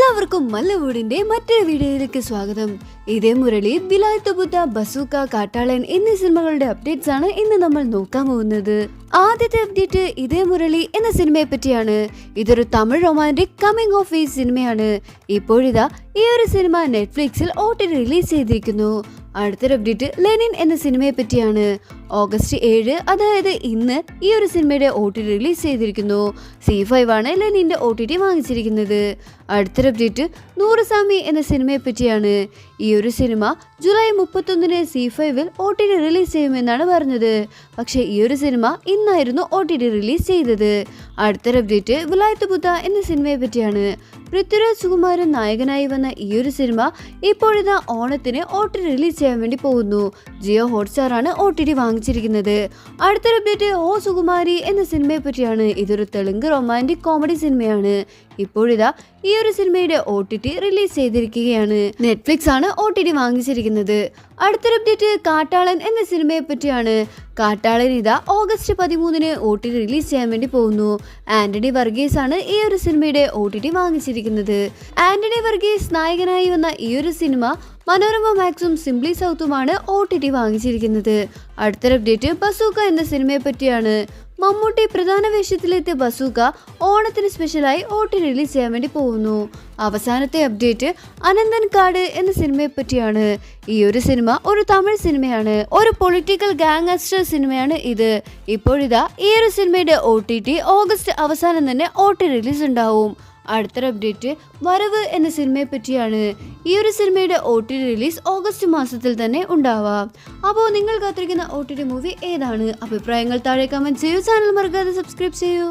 എല്ലാവർക്കും മല്ലവൂടിന്റെ മറ്റൊരു വീഡിയോയിലേക്ക് സ്വാഗതം. ഇതേ മുരളി, വിലായത്ത് ബുദ്ധ, ബസൂക്ക, കാട്ടാളൻ എന്നീ സിനിമകളുടെ അപ്ഡേറ്റ്സ് ആണ് ഇന്ന് നമ്മൾ നോക്കാൻ പോകുന്നത്. ആദ്യത്തെ അപ്ഡേറ്റ് ഇതേ മുരളി എന്ന സിനിമയെ പറ്റിയാണ്. ഇതൊരു Tamil romantic coming of age സിനിമയാണ്. ഇപ്പോഴിതാ ഈ ഒരു സിനിമ നെറ്റ്ഫ്ലിക്സിൽ OTT റിലീസ് ചെയ്തിരിക്കുന്നു. അടുത്തൊരു അപ്ഡേറ്റ് ലെനിൻ എന്ന സിനിമയെ പറ്റിയാണ്. ഓഗസ്റ്റ് 7, അതായത് ഇന്ന് ഈ ഒരു സിനിമയുടെ OTT റിലീസ് ചെയ്തിരിക്കുന്നു. C5 ആണ് ലെനിന്റെ OTT വാങ്ങിച്ചിരിക്കുന്നത്. അടുത്തൊരു അപ്ഡേറ്റ് നൂറുസാമി എന്ന സിനിമയെ പറ്റിയാണ്. ഈ ഒരു സിനിമ ജൂലൈ 31 C5ൽ OTT റിലീസ് ചെയ്യുമെന്നാണ് പറഞ്ഞത്. പക്ഷേ ഈ ഒരു സിനിമ ഇന്നായിരുന്നു OTT റിലീസ് ചെയ്തത്. അടുത്തൊരു അപ്ഡേറ്റ് വിലായത്ത് ബുദ്ധ എന്ന സിനിമയെ പറ്റിയാണ്. പൃഥ്വിരാജ് സുകുമാരൻ നായകനായി വന്ന ഈ ഒരു സിനിമ ഇപ്പോഴിതാ ഓണത്തിന് OTT റിലീസ് ചെയ്യാൻ വേണ്ടി പോകുന്നു. ജിയോ ഹോട്ട്സ്റ്റാർ ആണ് OTT വാങ്ങിച്ചിരിക്കുന്നത്. അടുത്തൊരു അപ്ഡേറ്റ് ഓ സുകുമാരി എന്ന സിനിമയെ പറ്റിയാണ്. ഇതൊരു തെലുങ്ക് റൊമാൻറ്റിക് കോമഡി സിനിമയാണ്. ഇപ്പോഴിതാ ഈ ഒരു സിനിമയുടെ OTT റിലീസ് ചെയ്തിരിക്കുകയാണ്. നെറ്റ്ഫ്ലിക്സ് ആണ് OTT വാങ്ങിച്ചിരിക്കുന്നത്. അടുത്തൊരു അപ്ഡേറ്റ് കാട്ടാളൻ എന്ന സിനിമയെ പറ്റിയാണ്. കാട്ടാളൻ ഇതാ ഓഗസ്റ്റ് 13 OTT റിലീസ് ചെയ്യാൻ വേണ്ടി പോകുന്നു. ആന്റണി വർഗീസ് ആണ് ഈ ഒരു സിനിമയുടെ OTT വാങ്ങിച്ചിരിക്കുന്നത്. ആന്റണി വർഗീസ് നായകനായി വന്ന ഈ ഒരു സിനിമ മനോരമ മാക്സും സിംപ്ലി സൗത്തുമാണ് OTT വാങ്ങിച്ചിരിക്കുന്നത്. അടുത്തൊരു അപ്ഡേറ്റ് ബസൂക്ക എന്ന സിനിമയെ പറ്റിയാണ്. മമ്മൂട്ടി പ്രധാന വേഷത്തിലെത്തിയ ബസൂക്ക ഓണത്തിന് സ്പെഷ്യലായി OTT റിലീസ് ചെയ്യാൻ വേണ്ടി പോകുന്നു. അവസാനത്തെ അപ്ഡേറ്റ് അനന്തൻ കാട് എന്ന സിനിമയെ പറ്റിയാണ്. ഈ ഒരു സിനിമ ഒരു തമിഴ് സിനിമയാണ്. ഒരു പൊളിറ്റിക്കൽ ഗാങ്സ്റ്റർ സിനിമയാണ് ഇത്. ഇപ്പോഴിതാ ഈ ഒരു സിനിമയുടെ OTT ഓഗസ്റ്റ് അവസാനം തന്നെ OTT റിലീസ് ഉണ്ടാവും. അടുത്തൊരു അപ്ഡേറ്റ് വരവ് എന്ന സിനിമയെ പറ്റിയാണ്. ഈ ഒരു സിനിമയുടെ OTT റിലീസ് ഓഗസ്റ്റ് മാസത്തിൽ തന്നെ ഉണ്ടാവാം. അപ്പോൾ നിങ്ങൾ കാത്തിരിക്കുന്ന OTT മൂവി ഏതാണ്? അഭിപ്രായങ്ങൾ താഴെ കമന്റ് ചെയ്യൂ. ചാനൽ മറക്കാതെ സബ്സ്ക്രൈബ് ചെയ്യൂ.